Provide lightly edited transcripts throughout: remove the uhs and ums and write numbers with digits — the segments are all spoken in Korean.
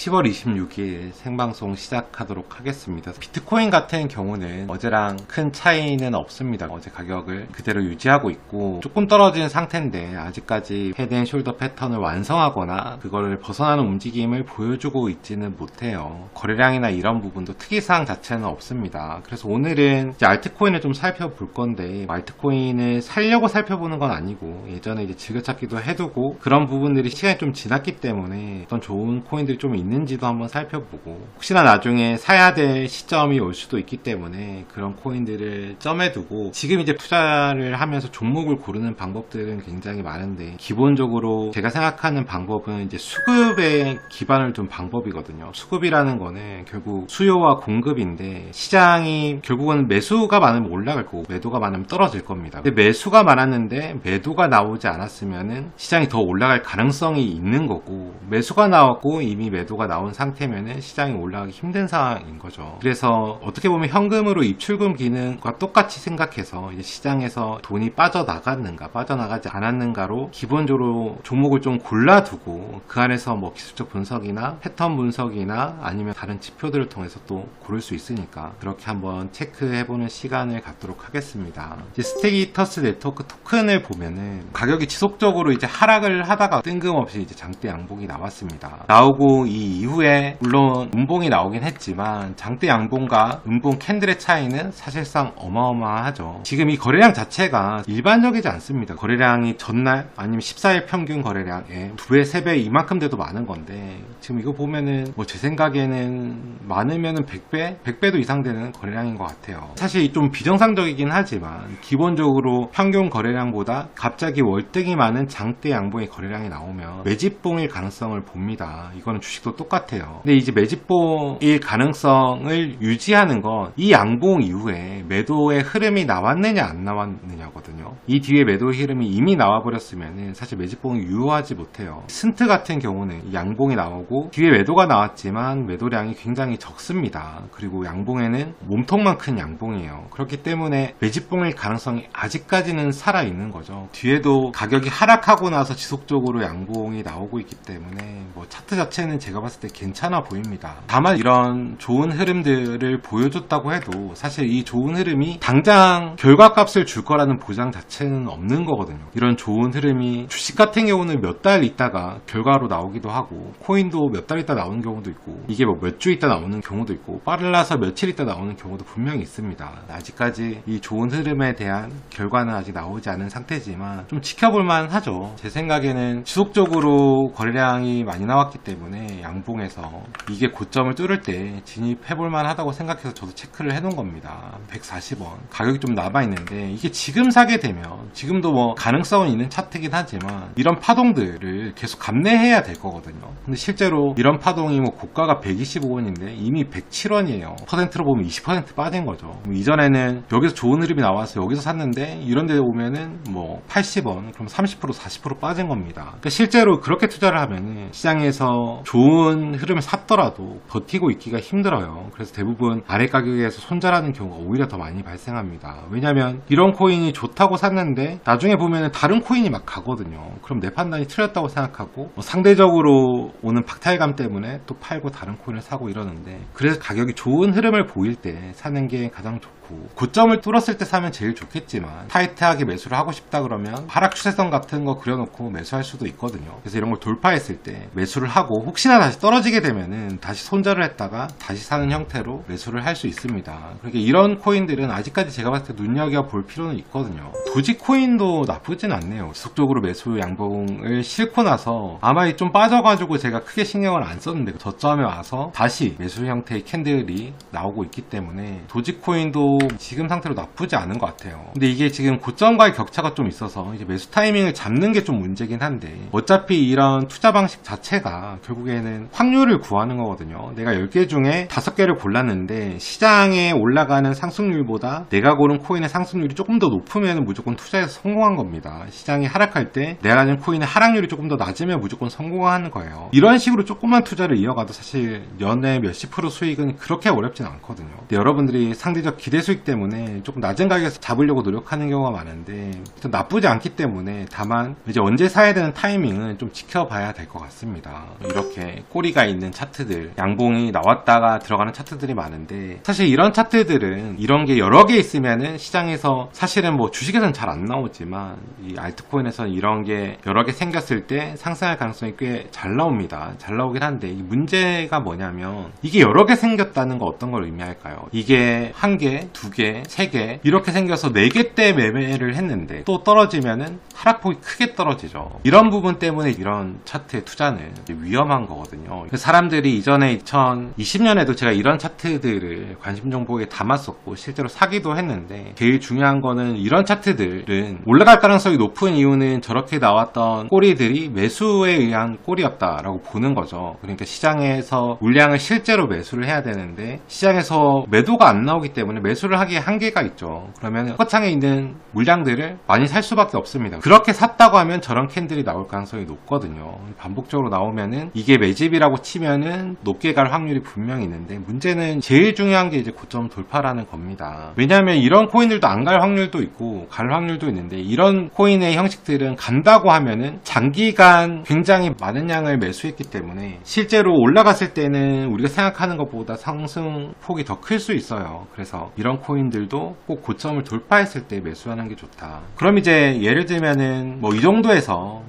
10월 26일 생방송 시작하도록 하겠습니다. 비트코인 같은 경우는 어제랑 큰 차이는 없습니다. 어제 가격을 그대로 유지하고 있고 조금 떨어진 상태인데 아직까지 헤드앤숄더 패턴을 완성하거나 그걸 벗어나는 움직임을 보여주고 있지는 못해요. 거래량이나 이런 부분도 특이사항 자체는 없습니다. 그래서 오늘은 이제 알트코인을 좀 살펴볼 건데, 알트코인을 살려고 살펴보는 건 아니고 예전에 이제 즐겨찾기도 해두고 그런 부분들이 시간이 좀 지났기 때문에 어떤 좋은 코인들이 좀 있는지도 한번 살펴보고, 혹시나 나중에 사야 될 시점이 올 수도 있기 때문에 그런 코인들을 점해두고, 지금 이제 투자를 하면서 종목을 고르는 방법들은 굉장히 많은데 기본적으로 제가 생각하는 방법은 이제 수급에 기반을 둔 방법이거든요. 수급이라는 거는 결국 수요와 공급인데, 시장이 결국은 매수가 많으면 올라갈 거고 매도가 많으면 떨어질 겁니다. 근데 매수가 많았는데 매도가 나오지 않았으면은 시장이 더 올라갈 가능성이 있는 거고, 매수가 나왔고 이미 매도가 나온 상태면은 시장이 올라가기 힘든 상황인 거죠. 그래서 어떻게 보면 현금으로 입출금 기능과 똑같이 생각해서 이제 시장에서 돈이 빠져나갔는가 빠져나가지 않았는가로 기본적으로 종목을 좀 골라두고 그 안에서 뭐 기술적 분석이나 패턴 분석이나 아니면 다른 지표들을 통해서 또 고를 수 있으니까 그렇게 한번 체크해보는 시간을 갖도록 하겠습니다. 이제 스테이터스 네트워크 토큰을 보면은 가격이 지속적으로 이제 하락을 하다가 뜬금없이 이제 장대 양봉이 나왔습니다. 나오고 이 이후에 물론 음봉이 나오긴 했지만 장대 양봉과 음봉 캔들의 차이는 사실상 어마어마하죠. 지금 이 거래량 자체가 일반적이지 않습니다. 거래량이 전날 아니면 14일 평균 거래량의 2배, 3배 이만큼 돼도 많은 건데, 지금 이거 보면은 뭐 제 생각에는 많으면은 100배도 이상 되는 거래량인 것 같아요. 사실 좀 비정상적이긴 하지만 기본적으로 평균 거래량보다 갑자기 월등히 많은 장대 양봉의 거래량이 나오면 매집봉일 가능성을 봅니다. 이거는 주식도 똑같아요. 근데 이제 매집봉일 가능성을 유지하는 건 이 양봉 이후에 매도의 흐름이 나왔느냐 안 나왔느냐거든요. 이 뒤에 매도의 흐름이 이미 나와버렸으면 사실 매집봉이 유효하지 못해요. 스인트 같은 경우는 양봉이 나오고 뒤에 매도가 나왔지만 매도량이 굉장히 적습니다. 그리고 양봉에는 몸통만 큰 양봉이에요. 그렇기 때문에 매집봉일 가능성이 아직까지는 살아있는 거죠. 뒤에도 가격이 하락하고 나서 지속적으로 양봉이 나오고 있기 때문에 뭐 차트 자체는 제가 봤을 때 괜찮아 보입니다. 다만 이런 좋은 흐름들을 보여줬다고 해도 사실 이 좋은 흐름이 당장 결과값을 줄 거라는 보장 자체는 없는 거거든요. 이런 좋은 흐름이 주식 같은 경우는 몇 달 있다가 결과로 나오기도 하고, 코인도 몇 달 있다 나오는 경우도 있고, 이게 뭐 몇 주 있다 나오는 경우도 있고, 빠르라서 며칠 있다 나오는 경우도 분명히 있습니다. 아직까지 이 좋은 흐름에 대한 결과는 아직 나오지 않은 상태지만 좀 지켜볼만 하죠. 제 생각에는 지속적으로 거래량이 많이 나왔기 때문에 양봉에서 이게 고점을 뚫을 때 진입해볼만 하다고 생각해서 저도 체크를 해놓은 겁니다. 140원 가격이 좀 남아있는데, 이게 지금 사게 되면 지금도 뭐 가능성은 있는 차트긴 하지만 이런 파동들을 계속 감내해야 될 거거든요. 근데 실제로 이런 파동이 뭐 고가가 125원인데 이미 107원이에요. 퍼센트로 보면 20% 빠진 거죠. 이전에는 여기서 좋은 흐름이 나와서 여기서 샀는데 이런 데 오면은 뭐 80원, 그럼 30% 40% 빠진 겁니다. 그러니까 실제로 그렇게 투자를 하면 시장에서 좋은 흐름을 샀더라도 버티고 있기가 힘들어요. 그래서 대부분 아래 가격에서 손절하는 경우가 오히려 더 많이 발생합니다. 왜냐면 이런 코인이 좋다고 샀는데 나중에 보면은 다른 코인이 막 가거든요. 그럼 내 판단이 틀렸다고 생각하고 뭐 상대적으로 오는 박탈감 때문에 또 팔고 다른 코인을 사고 이러는데, 그래서 가격이 좋은 흐름을 보일 때 사는 게 가장 좋고, 고점을 뚫었을 때 사면 제일 좋겠지만 타이트하게 매수를 하고 싶다 그러면 하락 추세선 같은 거 그려놓고 매수할 수도 있거든요. 그래서 이런 걸 돌파했을 때 매수를 하고, 혹시나 다시 떨어지게 되면은 다시 손절을 했다가 다시 사는 형태로 매수를 할 수 있습니다. 그러니까 이런 코인들은 아직까지 제가 봤을 때 눈여겨볼 필요는 있거든요. 도지코인도 나쁘진 않네요. 지속적으로 매수 양봉을 싣고 나서 아마 좀 빠져가지고 제가 크게 신경을 안 썼는데 저점에 와서 다시 매수 형태의 캔들이 나오고 있기 때문에 도지코인도 지금 상태로 나쁘지 않은 것 같아요. 근데 이게 지금 고점과의 격차가 좀 있어서 이제 매수 타이밍을 잡는 게 좀 문제긴 한데, 어차피 이런 투자 방식 자체가 결국에는 확률을 구하는 거거든요. 내가 10개 중에 5개를 골랐는데 시장에 올라가는 상승률보다 내가 고른 코인의 상승률이 조금 더 높으면 무조건 투자해서 성공한 겁니다. 시장이 하락할 때 내가 가진 코인의 하락률이 조금 더 낮으면 무조건 성공하는 거예요. 이런 식으로 조금만 투자를 이어가도 사실 연에 몇십 프로 수익은 그렇게 어렵진 않거든요. 근데 여러분들이 상대적 기대 수익 수익 때문에 조금 낮은 가격에서 잡으려고 노력하는 경우가 많은데 나쁘지 않기 때문에 다만 이제 언제 사야 되는 타이밍은 좀 지켜봐야 될 것 같습니다. 이렇게 꼬리가 있는 차트들, 양봉이 나왔다가 들어가는 차트들이 많은데 사실 이런 차트들은 이런 게 여러 개 있으면은 시장에서 사실은 뭐 주식에서는 잘 안 나오지만 이 알트코인에서는 이런 게 여러 개 생겼을 때 상승할 가능성이 꽤 잘 나옵니다. 잘 나오긴 한데 이 문제가 뭐냐면 이게 여러 개 생겼다는 거 어떤 걸 의미할까요? 이게 한 개, 두 개, 세 개 이렇게 생겨서 네 개 때 매매를 했는데 또 떨어지면은 하락폭이 크게 떨어지죠. 이런 부분 때문에 이런 차트에 투자는 위험한 거거든요. 사람들이 이전에 2020년에도 제가 이런 차트들을 관심 정보에 담았었고 실제로 사기도 했는데 제일 중요한 거는 이런 차트들은 올라갈 가능성이 높은 이유는 저렇게 나왔던 꼬리들이 매수에 의한 꼬리였다라고 보는 거죠. 그러니까 시장에서 물량을 실제로 매수를 해야 되는데 시장에서 매도가 안 나오기 때문에 매수를 하기에 한계가 있죠. 그러면 거창에 있는 물량들을 많이 살 수밖에 없습니다. 그렇게 샀다고 하면 저런 캔들이 나올 가능성이 높거든요. 반복적으로 나오면은 이게 매집이라고 치면은 높게 갈 확률이 분명히 있는데 문제는 제일 중요한 게 이제 고점 돌파라는 겁니다. 왜냐하면 이런 코인들도 안 갈 확률도 있고 갈 확률도 있는데 이런 코인의 형식들은 간다고 하면은 장기간 굉장히 많은 양을 매수했기 때문에 실제로 올라갔을 때는 우리가 생각하는 것보다 상승폭이 더 클 수 있어요. 그래서 이런 코인들도 꼭 고점을 돌파했을 때 매수하는 게 좋다. 그럼 이제 예를 들면은 뭐 이 정도에서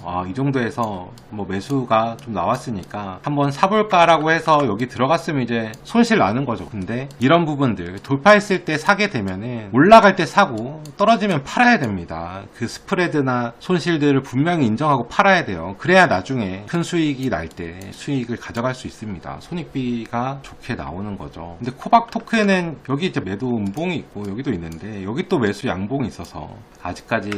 뭐 매수가 좀 나왔으니까 한번 사볼까라고 해서 여기 들어갔으면 이제 손실 나는 거죠. 근데 이런 부분들 돌파했을 때 사게 되면은 올라갈 때 사고 떨어지면 팔아야 됩니다. 그 스프레드나 손실들을 분명히 인정하고 팔아야 돼요. 그래야 나중에 큰 수익이 날 때 수익을 가져갈 수 있습니다. 손익비가 좋게 나오는 거죠. 근데 코박 토큰은 여기 이제 매도 음봉이 있고 여기도 있는데 여기 또 매수 양봉이 있어서 아직까지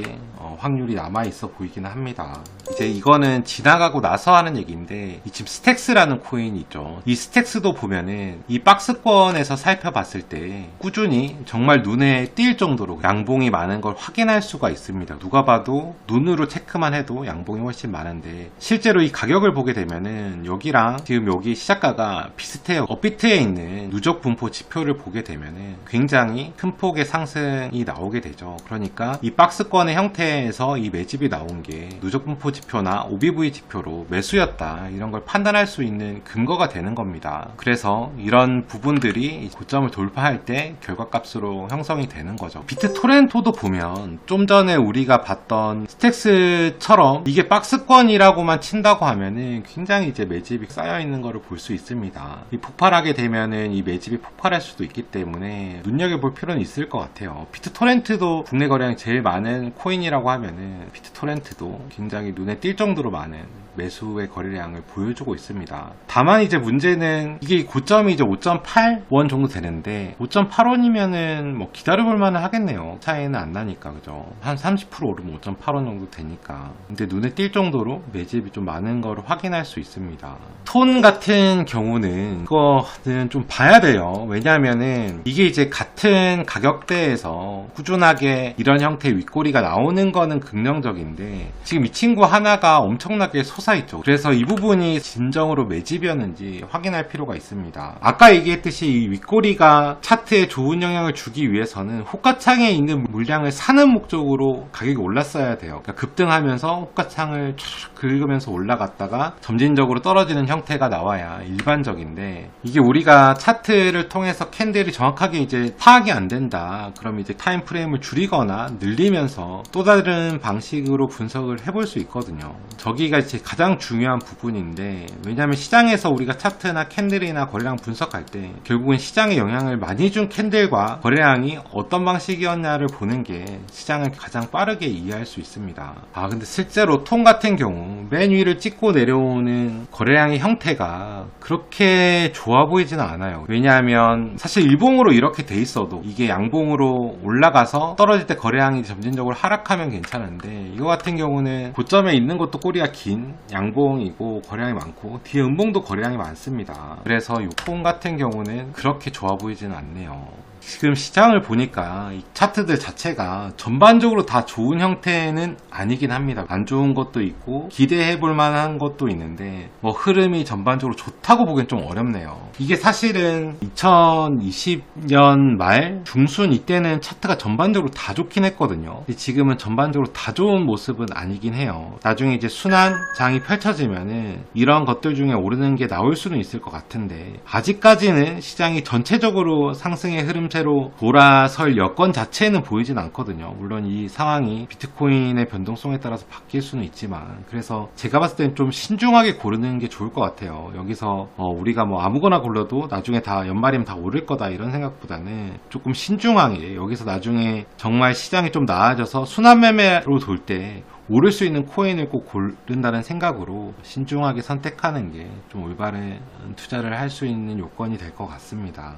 확률이 남아있어 보이기는 합니다. 이제 이거는 지나가고 나서 하는 얘기인데 지금 스택스라는 코인이 있죠. 이 스택스도 보면은 이 박스권에서 살펴봤을 때 꾸준히 정말 눈에 띌 정도로 양봉이 많은 걸 확인할 수가 있습니다. 누가 봐도 눈으로 체크만 해도 양봉이 훨씬 많은데 실제로 이 가격을 보게 되면은 여기랑 지금 여기 시작가가 비슷해요. 업비트에 있는 누적 분포 지표를 보게 되면은 굉장히 큰 폭의 상승이 나오게 되죠. 그러니까 이 박스권의 형태에서 이 매집이 나온 게 누적 분포 지표나 OBV 지표로 매수였다 이런 걸 판단할 수 있는 근거가 되는 겁니다. 그래서 이런 부분들이 고점을 돌파할 때 결과값으로 형성이 되는 거죠. 비트토렌토도 보면 좀 전에 우리가 봤던 스택스처럼 이게 박스권이라고만 친다고 하면은 굉장히 이제 매집이 쌓여 있는 거를 볼 수 있습니다. 이 폭발하게 되면은 이 매집이 폭발할 수도 있기 때문에 눈여겨볼 필요는 있을 것 같아요. 비트토렌트도 국내 거래량이 제일 많은 코인이라고 하면은 비트토렌트도 굉장히 눈에 띌 정도로 많은 매수의 거래량을 보여주고 있습니다. 다만 이제 문제는 이게 고점이 이제 5.8원 정도 되는데 5.8원이면은 뭐 기다려볼 만은 하겠네요. 차이는 안 나니까 그죠? 한 30% 오르면 5.8원 정도 되니까. 근데 눈에 띌 정도로 매집이 좀 많은 걸 확인할 수 있습니다. 톤 같은 경우는 이거는 좀 봐야 돼요. 왜냐하면은 이게 이제 같은 가격대에서 꾸준하게 이런 형태의 윗꼬리가 나오는 거는 긍정적인데 지금 이 친구 하나가 엄청나게 솟아있죠. 그래서 이 부분이 진정으로 매집이었는지 확인할 필요가 있습니다. 아까 얘기했듯이 이 윗꼬리가 차트에 좋은 영향을 주기 위해서는 호가창에 있는 물량을 사는 목적으로 가격이 올랐어야 돼요. 그러니까 급등하면서 호가창을 쫙 긁으면서 올라갔다가 점진적으로 떨어지는 형태가 나와야 일반적인데 이게 우리가 차트를 통해서 캔들이 정확하게 이제 파악이 안 된다. 그럼 이제 타임 프레임을 줄이거나 늘리면서 또 다른 방식으로 분석을 해볼 수 있거든요. 저기가 이제 가장 중요한 부분인데 왜냐하면 시장에서 우리가 차트나 캔들이나 거래량 분석할 때 결국은 시장에 영향을 많이 준 캔들과 거래량이 어떤 방식이었냐를 보는 게 시장을 가장 빠르게 이해할 수 있습니다. 근데 실제로 톤 같은 경우 맨 위를 찍고 내려오는 거래량의 형태가 그렇게 좋아 보이지는 않아요. 왜냐하면 사실 일봉으로 이렇게 돼 있어도 이게 양봉으로 올라가서 떨어질 때 거래량이 점진적으로 하락하면 괜찮은데 이거 같은 경우는 고점에 있는 것도 꼬리가 긴 양봉이고 거래량이 많고 뒤에 음봉도 거래량이 많습니다. 그래서 이 톤 같은 경우는 그렇게 좋아 보이지는 않네요. 지금 시장을 보니까 이 차트들 자체가 전반적으로 다 좋은 형태는 아니긴 합니다. 안 좋은 것도 있고 기대해 볼 만한 것도 있는데 뭐 흐름이 전반적으로 좋다고 보기엔 좀 어렵네요. 이게 사실은 2020년 말 중순 이때는 차트가 전반적으로 다 좋긴 했거든요. 근데 지금은 전반적으로 다 좋은 모습은 아니긴 해요. 나중에 이제 순환장이 펼쳐지면은 이런 것들 중에 오르는 게 나올 수는 있을 것 같은데 아직까지는 시장이 전체적으로 상승의 흐름체로 돌아설 여건 자체는 보이진 않거든요. 물론 이 상황이 비트코인의 변동성에 따라서 바뀔 수는 있지만, 그래서 제가 봤을 땐 좀 신중하게 고르는 게 좋을 것 같아요. 여기서 우리가 뭐 아무거나 골라도 나중에 다 연말이면 다 오를 거다 이런 생각보다는 조금 신중하게, 여기서 나중에 정말 시장이 좀 나아져서 순환매매로 돌 때 오를 수 있는 코인을 꼭 고른다는 생각으로 신중하게 선택하는 게 좀 올바른 투자를 할 수 있는 요건이 될 것 같습니다.